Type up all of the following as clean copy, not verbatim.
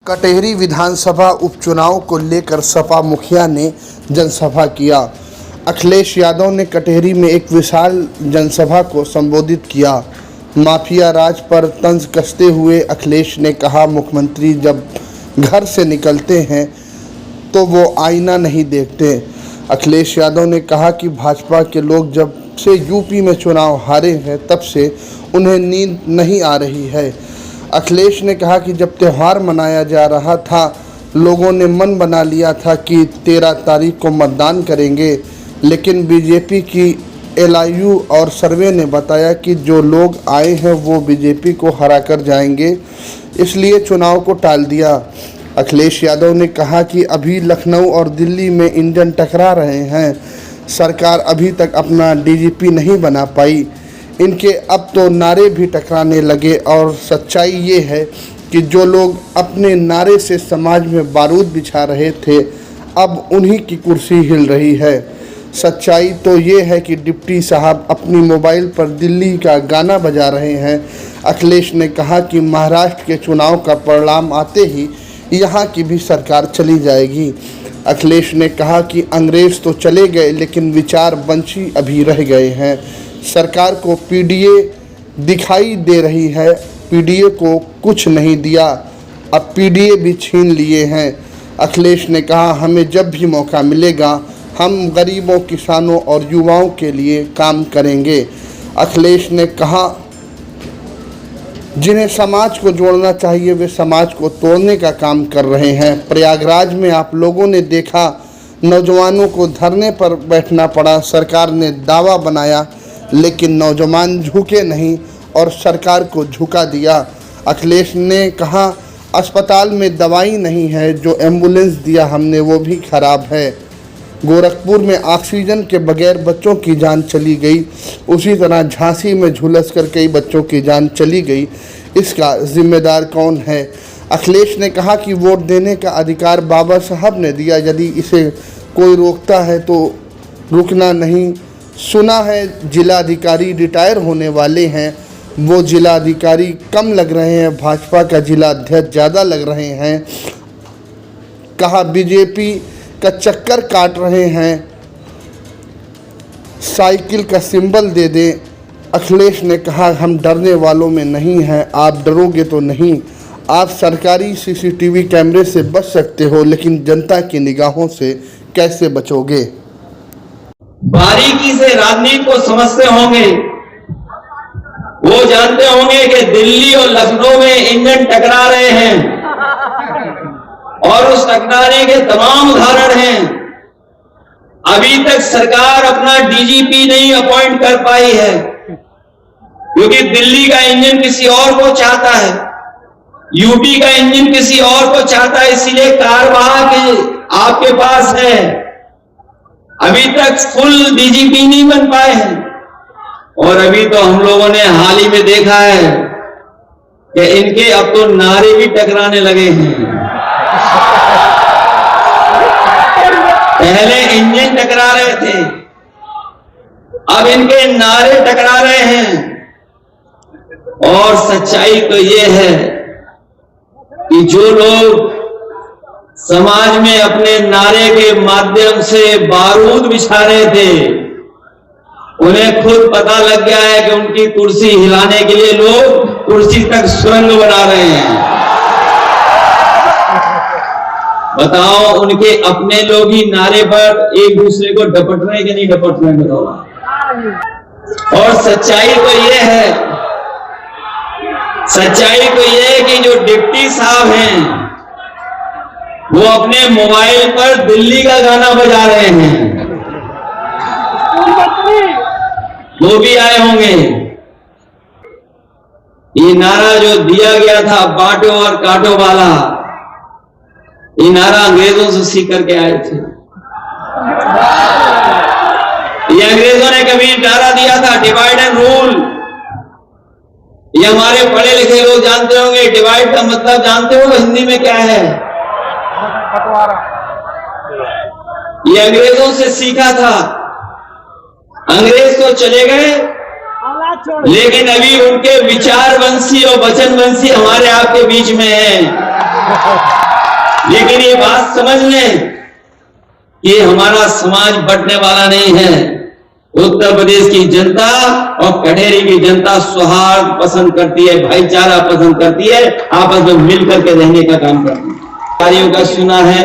कटेहरी विधानसभा उपचुनाव को लेकर सपा मुखिया ने जनसभा किया। अखिलेश यादव ने कटेहरी में एक विशाल जनसभा को संबोधित किया। माफिया राज पर तंज कसते हुए अखिलेश ने कहा, मुख्यमंत्री जब घर से निकलते हैं तो वो आईना नहीं देखते। अखिलेश यादव ने कहा कि भाजपा के लोग जब से यूपी में चुनाव हारे हैं तब से उन्हें नींद नहीं आ रही है। अखिलेश ने कहा कि जब त्यौहार मनाया जा रहा था लोगों ने मन बना लिया था कि 13 तारीख को मतदान करेंगे, लेकिन बीजेपी की LIU और सर्वे ने बताया कि जो लोग आए हैं वो बीजेपी को हरा कर जाएंगे, इसलिए चुनाव को टाल दिया। अखिलेश यादव ने कहा कि अभी लखनऊ और दिल्ली में इंजन टकरा रहे हैं, सरकार अभी तक अपना DGP नहीं बना पाई। इनके अब तो नारे भी टकराने लगे और सच्चाई ये है कि जो लोग अपने नारे से समाज में बारूद बिछा रहे थे अब उन्हीं की कुर्सी हिल रही है। सच्चाई तो ये है कि डिप्टी साहब अपनी मोबाइल पर दिल्ली का गाना बजा रहे हैं। अखिलेश ने कहा कि महाराष्ट्र के चुनाव का परिणाम आते ही यहाँ की भी सरकार चली जाएगी। अखिलेश ने कहा कि अंग्रेज तो चले गए लेकिन विचार वंशी अभी रह गए हैं। सरकार को PDA दिखाई दे रही है, PDA को कुछ नहीं दिया, अब PDA भी छीन लिए हैं। अखिलेश ने कहा, हमें जब भी मौका मिलेगा हम गरीबों, किसानों और युवाओं के लिए काम करेंगे। अखिलेश ने कहा, जिन्हें समाज को जोड़ना चाहिए वे समाज को तोड़ने का काम कर रहे हैं। प्रयागराज में आप लोगों ने देखा, नौजवानों को धरने पर बैठना पड़ा। सरकार ने दावा बनाया लेकिन नौजवान झुके नहीं और सरकार को झुका दिया। अखिलेश ने कहा, अस्पताल में दवाई नहीं है, जो एम्बुलेंस दिया हमने वो भी खराब है। गोरखपुर में ऑक्सीजन के बगैर बच्चों की जान चली गई, उसी तरह झांसी में झुलस कर कई बच्चों की जान चली गई। इसका जिम्मेदार कौन है? अखिलेश ने कहा कि वोट देने का अधिकार बाबा साहब ने दिया, यदि इसे कोई रोकता है तो रुकना नहीं। सुना है जिलाधिकारी रिटायर होने वाले हैं, वो जिलाधिकारी कम लग रहे हैं, भाजपा का जिला अध्यक्ष ज़्यादा लग रहे हैं। कहा बीजेपी का चक्कर काट रहे हैं, साइकिल का सिंबल दे दें। अखिलेश ने कहा, हम डरने वालों में नहीं हैं, आप डरोगे तो नहीं। आप सरकारी CCTV कैमरे से बच सकते हो लेकिन जनता की निगाहों से कैसे बचोगे? बारीकी से राजनीति को समझते होंगे, वो जानते होंगे कि दिल्ली और लखनऊ में इंजन टकरा रहे हैं और उस टकराने के तमाम उदाहरण हैं। अभी तक सरकार अपना DGP नहीं अपॉइंट कर पाई है क्योंकि दिल्ली का इंजन किसी और को चाहता है, यूपी का इंजन किसी और को चाहता है, इसीलिए कार्यवाहक आपके पास है। अभी तक फुल DGP नहीं बन पाए हैं और अभी तो हम लोगों ने हाल ही में देखा है कि इनके अब तो नारे भी टकराने लगे हैं। पहले इंजन टकरा रहे थे, अब इनके नारे टकरा रहे हैं। और सच्चाई तो ये है कि जो लोग समाज में अपने नारे के माध्यम से बारूद बिछा रहे थे उन्हें खुद पता लग गया है कि उनकी कुर्सी हिलाने के लिए लोग कुर्सी तक सुरंग बना रहे हैं। बताओ, उनके अपने लोग ही नारे पर एक दूसरे को डपट रहे कि नहीं डपट रहे? बताओ। और सच्चाई तो ये है, सच्चाई तो ये है कि जो डिप्टी साहब हैं वो अपने मोबाइल पर दिल्ली का गाना बजा रहे हैं। वो भी आए होंगे। ये नारा जो दिया गया था बांटो और काटो वाला, ये नारा अंग्रेजों से सीख करके आए थे। ये अंग्रेजों ने कभी नारा दिया था डिवाइड एंड रूल। ये हमारे पढ़े लिखे लोग जानते होंगे, डिवाइड का मतलब जानते हो हिंदी में क्या है? ये अंग्रेजों से सीखा था। अंग्रेज तो चले गए लेकिन अभी उनके विचार वंशी और वचन वंशी हमारे आपके बीच में है। लेकिन ये बात समझ लें कि हमारा समाज बंटने वाला नहीं है। उत्तर प्रदेश की जनता और कटेरी की जनता सौहार्द पसंद करती है, भाईचारा पसंद करती है, आपस में मिलकर के रहने का काम करती है। अधिकारियों का सुना है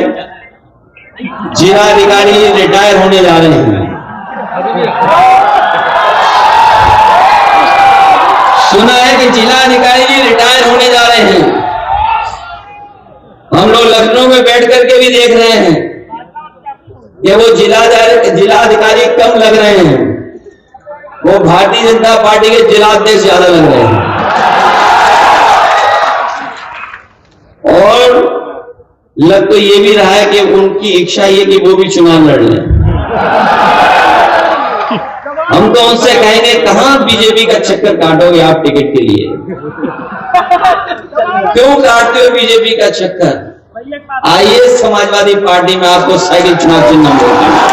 जिलाधिकारी रिटायर होने जा रहे हैं। सुना है कि जिलाधिकारी जी रिटायर होने जा रहे हैं। हम लोग लखनऊ में बैठ करके भी देख रहे हैं कि वो जिलाधिकारी कम लग रहे हैं, वो भारतीय जनता पार्टी के जिलाध्यक्ष ज्यादा लग रहे हैं। और लग तो ये भी रहा है कि उनकी इच्छा ये कि वो भी चुनाव लड़ लें। हम तो उनसे कहेंगे कहां बीजेपी का चक्कर काटोगे आप टिकट के लिए? क्यों काटते हो बीजेपी का चक्कर? आइए समाजवादी पार्टी में आपको साइकिल चुनाव चिन्ह मिलेगा।